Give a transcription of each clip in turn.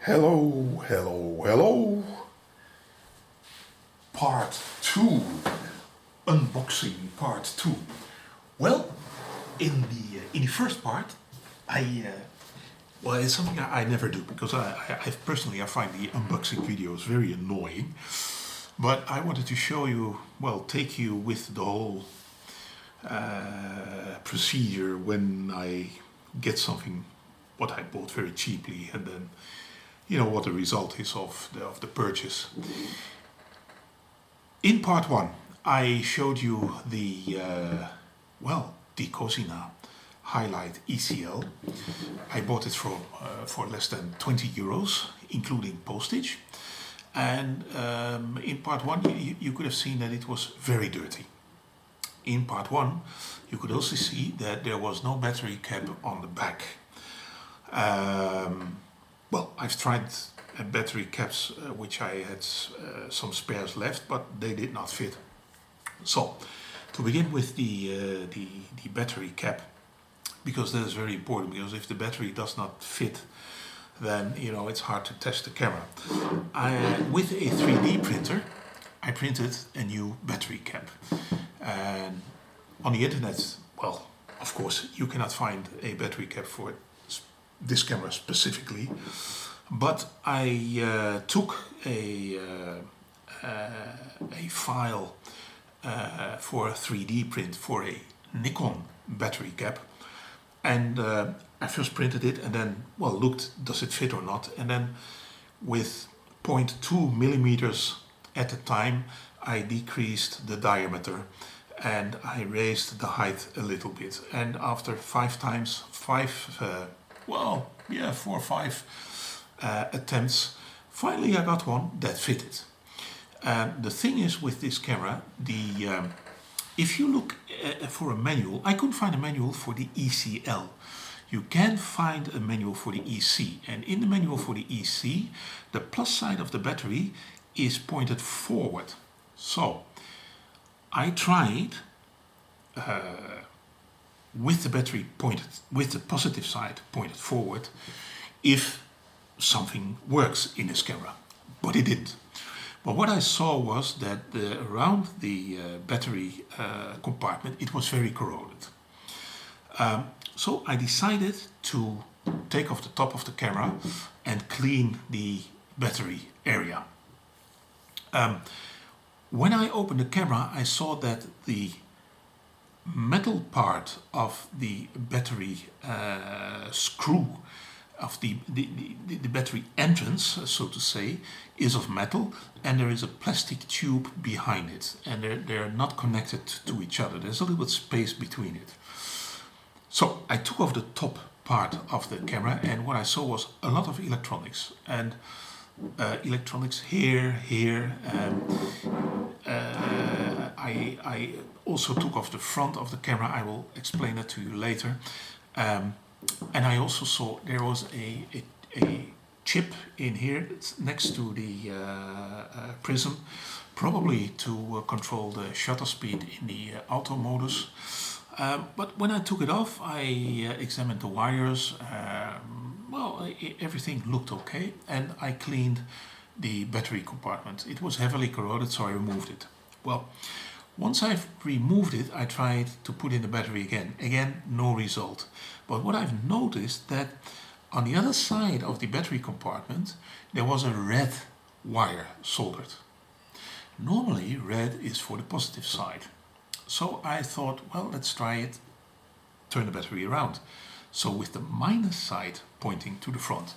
Hello, hello, hello. Part 2. Unboxing part 2. Well, in the first part, well, it's something I never do because I personally find the unboxing videos very annoying. But I wanted to show you, well, take you with the whole procedure when I get something what I bought very cheaply, and then you know what the result is of the purchase. In part 1, I showed you the Cosina Hi-Lite ECL. I bought it for less than 20 euros, including postage. And in part 1, you could have seen that it was very dirty. In part 1, you could also see that there was no battery cap on the back. Well, I've tried battery caps which I had some spares left, but they did not fit. So, to begin with the battery cap, because that is very important, because if the battery does not fit, then you know it's hard to test the camera. With a 3D printer, I printed a new battery cap. And on the internet, well, of course, you cannot find a battery cap for this camera specifically, but I took a file for a 3D print for a Nikon battery cap, and I first printed it and then, well, looked, does it fit or not, and then with 0.2 millimeters at a time, I decreased the diameter and I raised the height a little bit, and after 4 or 5 attempts, finally I got one that fitted. The thing is with this camera, if you look for a manual, I couldn't find a manual for the ECL. You can find a manual for the EC, and in the manual for the EC, the plus side of the battery is pointed forward. So I tried with the battery pointed, with the positive side pointed forward, if something works in this camera, but it didn't. But what I saw was that around the battery compartment, it was very corroded. So I decided to take off the top of the camera and clean the battery area. When I opened the camera, I saw that the metal part of the battery screw, of the battery entrance, so to say, is of metal, and there is a plastic tube behind it, and they're not connected to each other. There's a little bit space between it. So I took off the top part of the camera, and what I saw was a lot of electronics, and electronics here. I also took off the front of the camera. I will explain that to you later. And I also saw there was a chip in here next to the prism, probably to control the shutter speed in the auto modus. But when I took it off, I examined the wires. Well, everything looked okay, and I cleaned the battery compartment. It was heavily corroded, so I removed it. Well, once I've removed it, I tried to put in the battery again. Again, no result. But what I've noticed that on the other side of the battery compartment, there was a red wire soldered. Normally, red is for the positive side. So I thought, well, let's try it, turn the battery around. So with the minus side pointing to the front.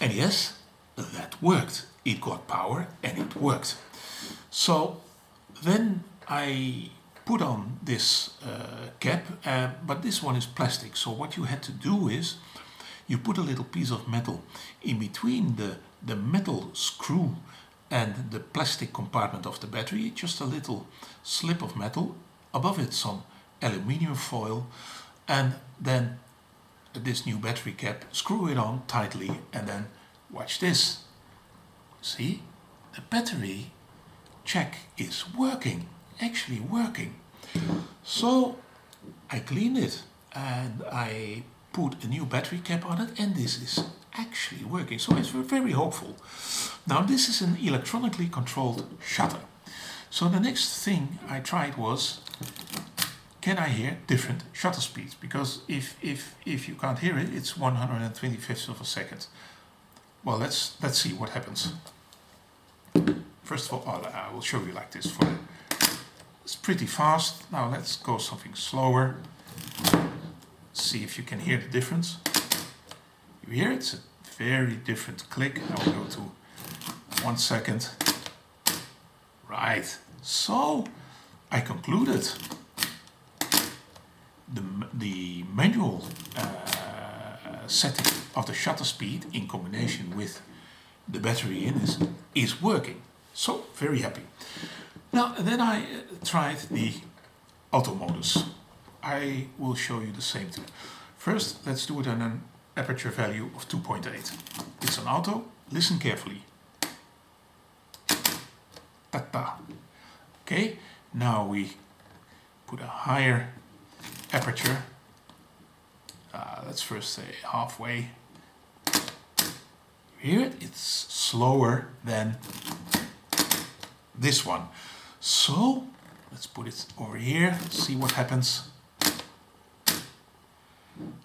And yes, that worked. It got power and it worked. So then I put on this cap, but this one is plastic. So what you had to do is you put a little piece of metal in between the metal screw and the plastic compartment of the battery, just a little slip of metal, above it some aluminium foil, and then this new battery cap, screw it on tightly, and then watch this. See, the battery check is working, actually working. So I cleaned it and I put a new battery cap on it, and this is actually working. So it's very hopeful. Now this is an electronically controlled shutter. So the next thing I tried was, can I hear different shutter speeds? Because if you can't hear it, it's 125th of a second. Well, let's see what happens. First of all, I will show you like this. It's pretty fast. Now let's go something slower. See if you can hear the difference. You hear it? It's a very different click. I will go to 1 second. Right. So I concluded the manual setting of the shutter speed in combination with the battery in is working. So very happy. Now then I tried the auto modus. I will show you the same too. First, let's do it on an aperture value of 2.8. It's an auto. Listen carefully. Ta-ta. Okay, now we put a higher aperture. Let's first say halfway. You hear it? It's slower than this one. So let's put it over here, see what happens.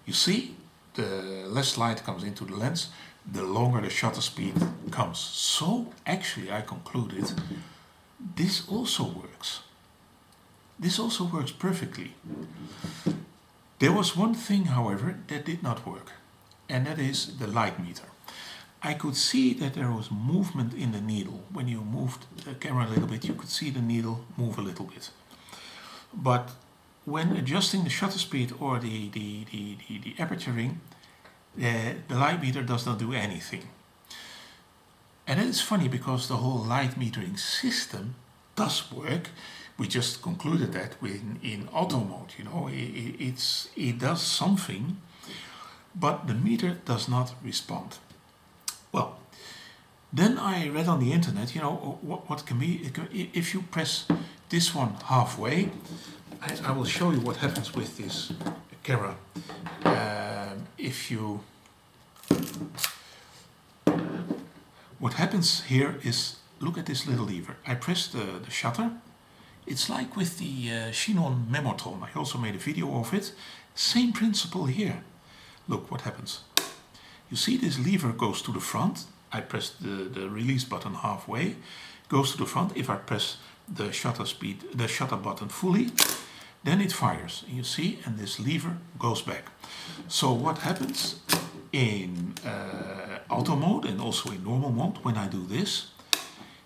You see, the less light comes into the lens, the longer the shutter speed comes. So actually I concluded this also works. This also works perfectly. There was one thing, however, that did not work, and that is the light meter. I could see that there was movement in the needle. When you moved the camera a little bit, you could see the needle move a little bit. But when adjusting the shutter speed or the aperture ring, the light meter does not do anything. And it is funny because the whole light metering system does work. We just concluded that in auto mode, you know, it does something, but the meter does not respond. Well, then I read on the internet, you know, what can be, if you press this one halfway, I will show you what happens with this camera. What happens here is, look at this little lever. I press the shutter. It's like with the Chinon Memotron. I also made a video of it. Same principle here. Look what happens. You see this lever goes to the front. I press the release button halfway. Goes to the front. If I press the shutter button fully, then it fires. You see, and this lever goes back. So what happens in auto mode and also in normal mode, when I do this,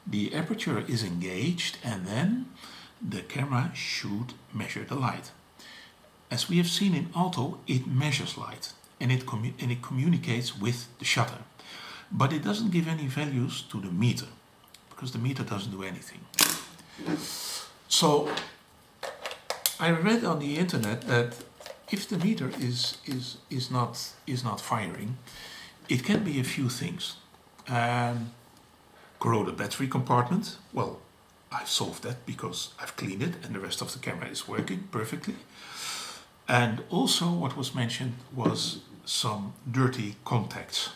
the aperture is engaged and then the camera should measure the light. As we have seen in auto, it measures light and it communicates with the shutter. But it doesn't give any values to the meter because the meter doesn't do anything. So I read on the internet that if the meter is not firing, it can be a few things. Corroded battery compartment. Well, I've solved that because I've cleaned it and the rest of the camera is working perfectly. And also what was mentioned was some dirty contacts.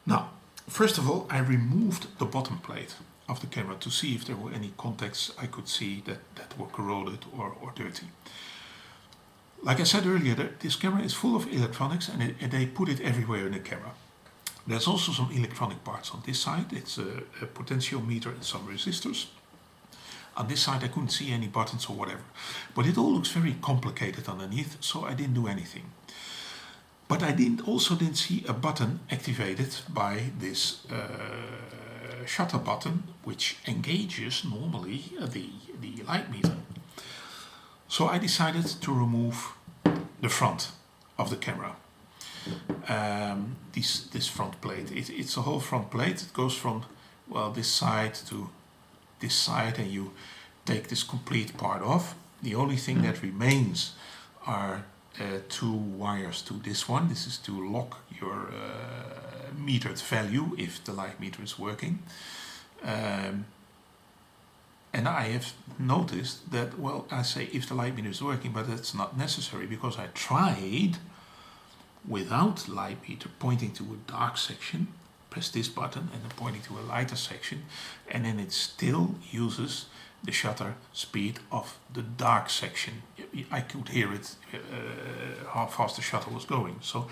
Now, first of all, I removed the bottom plate of the camera to see if there were any contacts I could see that were corroded or dirty. Like I said earlier, this camera is full of electronics and they put it everywhere in the camera. There's also some electronic parts on this side. It's a potentiometer and some resistors. On this side I couldn't see any buttons or whatever. But it all looks very complicated underneath, so I didn't do anything. But I also didn't see a button activated by this shutter button, which engages normally the light meter. So I decided to remove the front of the camera. This front plate. It's a whole front plate. It goes from, well, this side to this side, and you take this complete part off. The only thing that remains are two wires to this one. This is to lock your metered value if the light meter is working. And I have noticed that, well, I say if the light meter is working, but that's not necessary because I tried without light meter pointing to a dark section, press this button and then pointing to a lighter section, and then it still uses the shutter speed of the dark section. I could hear it, how fast the shutter was going. So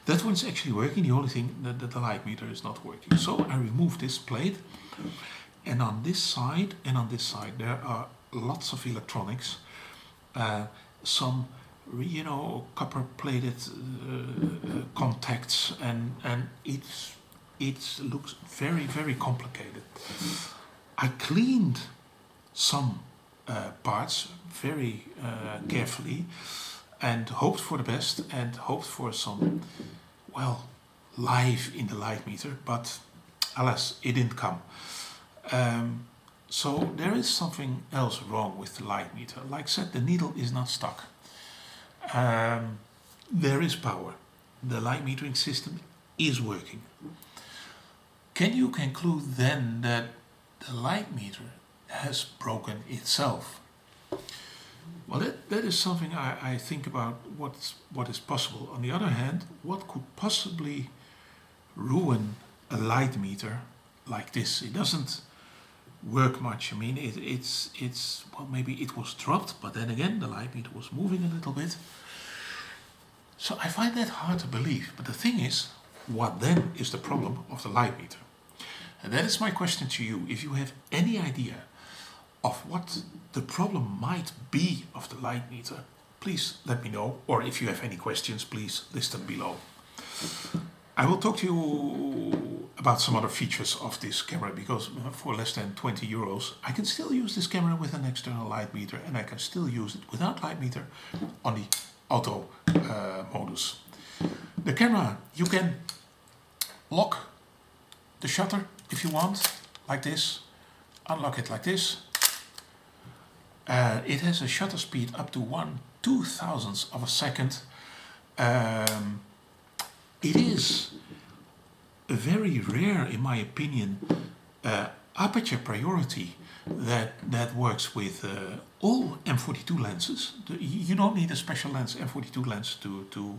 that one's actually working. The only thing that the light meter is not working. So I remove this plate, and on this side and on this side there are lots of electronics, some copper plated contacts, and it looks very, very complicated. I cleaned some parts very carefully and hoped for the best and hoped for some, well, life in the light meter, but alas, it didn't come. So there is something else wrong with the light meter. Like I said, the needle is not stuck. There is power. The light metering system is working. Can you conclude then that the light meter has broken itself? Well, that is something I think about what is possible. On the other hand, what could possibly ruin a light meter like this? It doesn't work much. I mean, it's well, maybe it was dropped, but then again, the light meter was moving a little bit. So I find that hard to believe. But the thing is, what then is the problem of the light meter? And that is my question to you. If you have any idea of what the problem might be of the light meter, please let me know. Or if you have any questions, please list them below. I will talk to you about some other features of this camera, because for less than 20 euros I can still use this camera with an external light meter, and I can still use it without light meter on the auto modus. The camera, you can lock the shutter if you want, like this, unlock it like this. It has a shutter speed up to 1/2000th of a second. It is a very rare, in my opinion, aperture priority that works with all M42 lenses. You don't need a special lens, M42 lens, to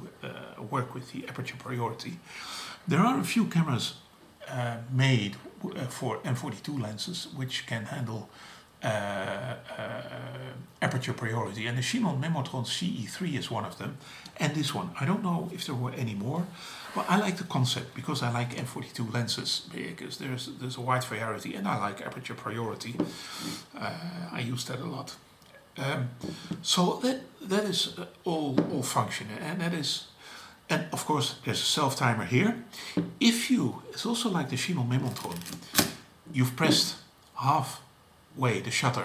work with the aperture priority. There are a few cameras made for M42 lenses which can handle aperture priority, and the Shinon Memotron CE3 is one of them, and this one. I don't know if there were any more, but I like the concept because I like M42 lenses, because there's a wide variety, and I like aperture priority. I use that a lot. So that is all functioning, and that is. And of course, there's a self-timer here. It's also like the Shinon Memotron, you've pressed halfway the shutter,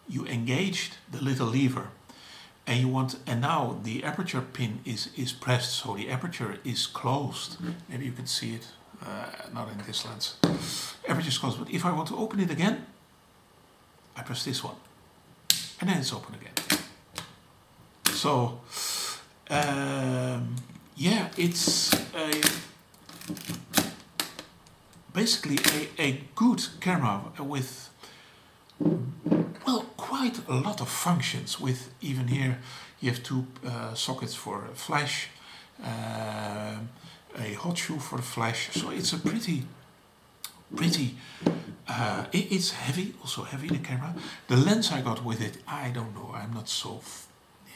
you engaged the little lever, and now the aperture pin is pressed, so the aperture is closed. Maybe you can see it, not in this lens. Aperture is closed, but if I want to open it again, I press this one, and then it's open again. So, yeah, it's basically a good camera with, well, quite a lot of functions. With even here you have two sockets for a flash, a hot shoe for the flash. So it's a pretty it's heavy, also heavy, the camera. The lens I got with it, I don't know, I'm not so,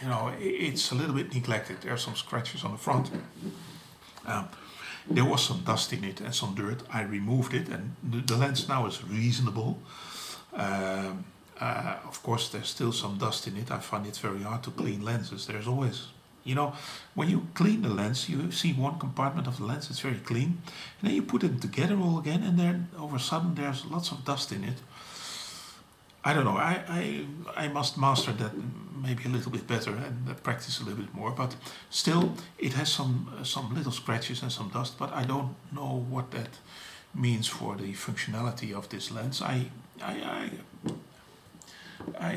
it's a little bit neglected. There are some scratches on the front. There was some dust in it and some dirt. I removed it, and the lens now is reasonable. Of course, there's still some dust in it. I find it very hard to clean lenses. There's always, when you clean the lens, you see one compartment of the lens, it's very clean. And then you put them together all again, and then all of a sudden there's lots of dust in it. I don't know, I must master that maybe a little bit better and practice a little bit more, but still it has some little scratches and some dust, but I don't know what that means for the functionality of this lens. I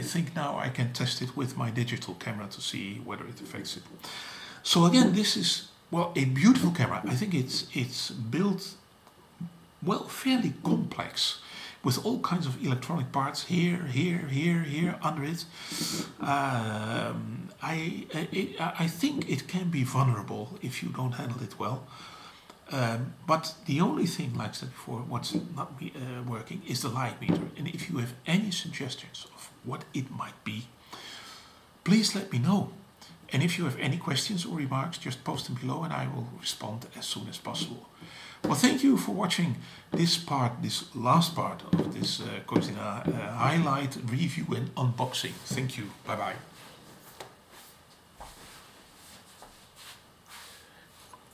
think now I can test it with my digital camera to see whether it affects it. So again, this is, well, a beautiful camera. I think it's built, well, fairly complex. with all kinds of electronic parts here, here under it. I think it can be vulnerable if you don't handle it well. But the only thing, like I said before, what's not working is the light meter. And if you have any suggestions of what it might be, please let me know. And if you have any questions or remarks, just post them below and I will respond as soon as possible. Well, thank you for watching this last part of this Cosina Hi-Lite review and unboxing. Thank you. Bye-bye.